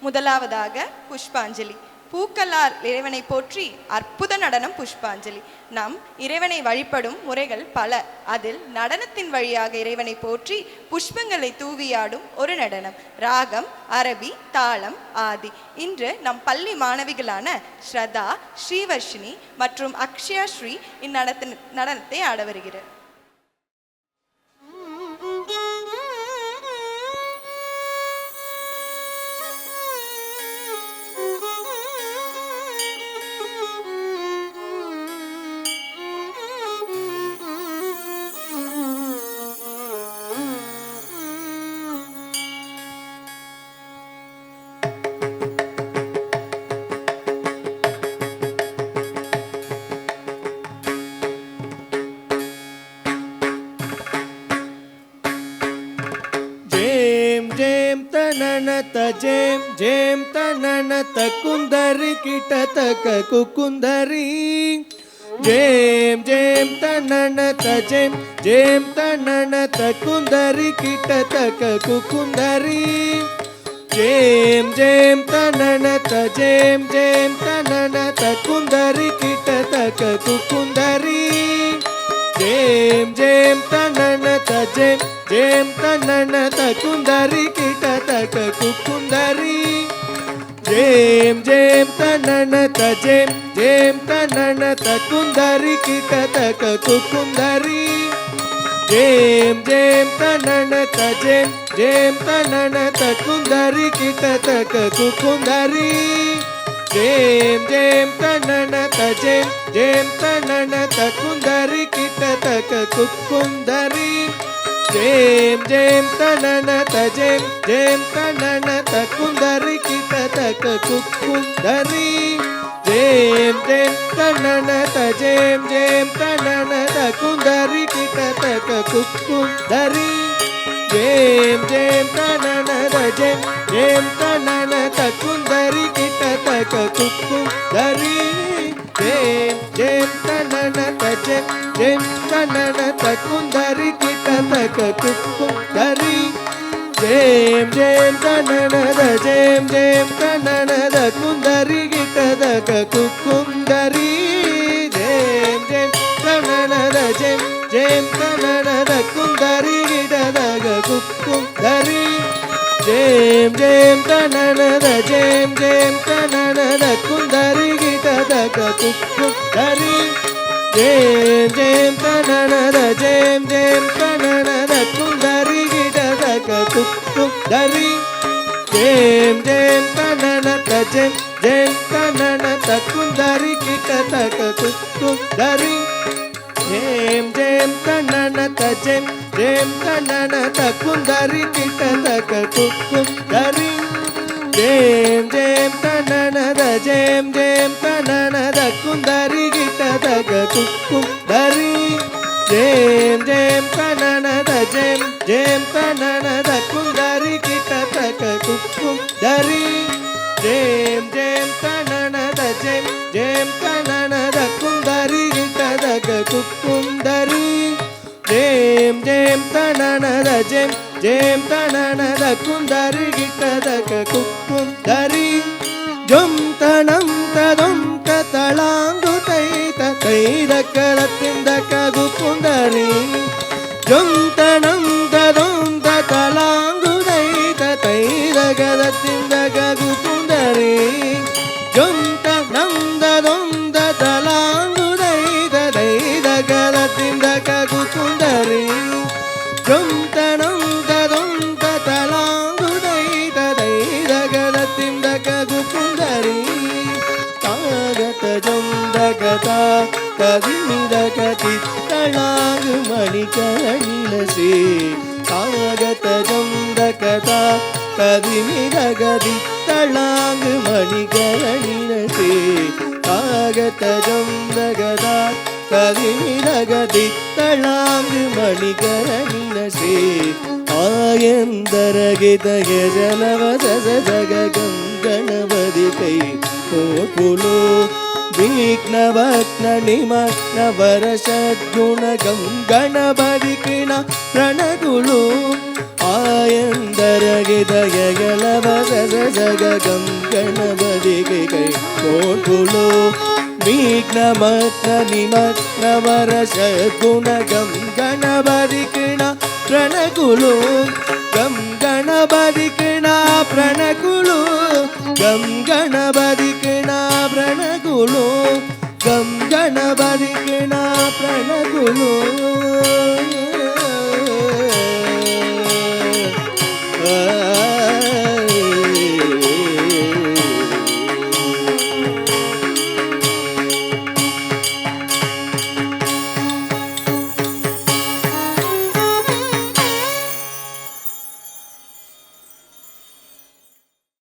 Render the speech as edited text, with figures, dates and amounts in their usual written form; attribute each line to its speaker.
Speaker 1: முதலாவதாக புஷ்பாஞ்சலி. பூக்களால் இறைவனை போற்றி அற்புத நடனம் புஷ்பாஞ்சலி. நாம் இறைவனை வழிபடும் முறைகள் பல. அதில் நடனத்தின் வழியாக இறைவனை போற்றி புஷ்பங்களை தூவியாடும் ஒரு நடனம். ராகம், அரபி, தாளம், ஆதி. இன்று நம் பள்ளி மாணவிகளான ஸ்ரதா, ஸ்ரீவர்ஷினி மற்றும் அக்ஷயா ஸ்ரீ நடனத்தை ஆட வருகிறார்.
Speaker 2: ಜೇಂ ಜೇಂ ತನನತ ಕುಂದರಿ ಕಿಟತಕ ಕುಕುಂದರಿ ಜೇಂ ಜೇಂ ತನನತ ಜೇಂ ಜೇಂ ತನನತ ಕುಂದರಿ ಕಿಟತಕ ಕುಕುಂದರಿ ಜೇಂ ಜೇಂ ತನನತ ಜೇಂ ಜೇಂ ತನನತ ಕುಂದರಿ ಕಿಟತಕ ಕುಕುಂದರಿ ಜೇಂ ಜೇಂ ತನನತ ಜೇಂ ಜೇಂ ತನನತ ಕುಂದರಿ ಕಿಟತಕ ಕುಕುಂದರಿ ಜೇಂ ಜೇಂ ತನನತ ಜೇಂ ಜೇಂ ತನನತ ಕುಂದರಿ ಕಿಟತಕ ಕುಕುಂದರಿ ಜೇಂ ಜೇಂ ತನನತ ಜೇಂ ಜೇಂ ತನನತ ಕುಂದರಿ ಕಿಟತಕ ಕುಕುಂದರಿ ಜೇಂ ಜೇಂ ತನನತ ಜೇಂ ಜೇಂ ತನನತ ಕುಂದರಿ ಕಿಟತಕ ಕುಕುಂದರಿ ಜೇಂ ಜೇಂ ತನನತ ಜೇಂ ಜೇಂ ತನನತ ಕುಂದರಿ ಕಿಟತಕ ಕುಕುಂದರಿ ಜೇಂ ಜೇಂ ತನನತ ಜೇಂ ಜೇಂ ತನನತ ಕುಂದರಿ ಕಿಟತಕ ಕುಕುಂದರಿ ಜೇಂ ಜೇಂ ತನನತ ಜೇಂ ಜೇಂ ತನನತ ಕುಂದರಿ ಕಿಟತಕ ಕುಕುಂದರಿ ಜೇಂ ಜೇಂ ತನನತ ಜೇಂ ಜೇಂ ತನನತ ಕುಂದರಿ ಕಿಟತಕ ಕುಕುಂದರಿ ಜೇಂ ಜೇಂ ತನನತ ಜೇಂ ಜೇಂ ತನನತ ಕುಂದರಿ ಕಿಟತಕ ಕುಕುಂದರಿ ಜೇಂ ಜೇಂ ತನನತ ಜೇಂ ಜೇಂ ತನನತ ಕುಂದರಿ ಕಿಟತಕ ಕುಕುಂದರಿ ಜೇಂ ಜೇಂ ತನನತ ಜೇಂ ಜೇಂ ತನನತ ಕುಂದರಿ ಕಿಟತಕ ಕುಕುಂದರಿ ಜೇಂ ಜೇಂ ತನನತ ಜೇಂ ಜೇಂ ತನನತ ಕುಂದರಿ ಕಿಟತಕ ಕುಕುಂದರಿ ಜೇಂ ಜೇಂ ತನನತ ಜೇಂ ಜೇಂ ತನನತ ಕುಂದರಿ ಕಿಟತಕ ಕುಕುಂದರಿ ಜೇಂ ಜೇಂ ತನನತ ಜೇಂ ಜೇಂ ತನನತ ಕುಂದರಿ ಕಿಟತಕ ಕುಕುಂದರಿ ಜೇಂ ಜೇಂ ತನನತ ಜೇಂ ಜೇಂ ತನನತ ಕುಂದರಿ ಕಿಟತಕ ಕುಕುಂದರಿ ಜೇಂ ಜೇಂ ತನನತ ಜೇಂ ಜೇಂ ತನನತ ಕುಂದರಿ ಕಿಟತಕ ಕುಕುಂದರಿ ಜೇಂ ಜೇಂ ತನನತ ಜೇಂ ಜೇಂ ತನನತ ಕುಂದರಿ ಕಿಟತಕ ಕುಕುಂದರಿ ಜೇಂ ಜೇಂ ತನನತ ಜೇಂ ಜೇಂ ತನನತ ಕುಂದರಿ ಕಿಟತಕ ಕುಕುಂದರಿ ಜೊಂ ತಣಂ ತದೊಂ ತಳಾಂಗು ತೈತ ತೈದಕ ರತ್ತಿಂದಕ ಕುಕುಂದರಿ ಜೊಂ ತಣಂ ತದೊಂ ತಳಾಂಗು ತೈತ ತೈದಕ ರತ್ತಿಂದಕ ಕುಕುಂದರಿ ಜೊಂ ತಣಂ ತದೊಂ ತಳಾಂಗು ತೈತ ತೈದಕ ರತ್ತಿಂದಕ ಕುಕುಂದರಿ ಜೊಂ ತಣಂ ತದೊಂ ತಳಾಂಗು ತೈತ ತೈದಕ ರತ್ತಿಂದಕ ಕುಕುಂದರಿ ಕಾಗತ ಜೊಂದಗತ ಕವಿಮಿದಗತಿ ತಳಾಂಗು ಮಣಿಕರಣಿಲಸೆ ಕಾಗತ ಜೊಂದಗತ ಕವಿಮಿದಗತಿ ತಳಾಂಗು ಮಣಿಕರಣಿಲಸೆ ಕಾಗತ ಜೊಂದಗತ ಕವಿಮಿದಗತಿ ತಳಾಂಗು ಮಣಿಕರಣಿಲಸೆ ಆಯಂದರಗಿದಯ ಜನವದ ಜಗ ಗಂಗಣವದಿ ಕೈ ಕೋಪುಲು ವಿಘ್ನವಕ್ನ ನಿಮಗ್ನ ವರಷಡ್ಗುಣ ಗಂಗಣಬದಿ ಕಿಣ ಪ್ರಣಗುಳು ஆயந்தரகிதயலவ சககம் கணபதிகை கை கோட்புலோ விக்னமத்ன நிமத்ன வரஷ குணகம் கணபதி கிணா பிரணகுலோ கம் கணபதி கிணா பிரணகுலோ கம் கணபதி கிணா பிரணகுலோ கம் கணபதி கிணா பிரணகுலோ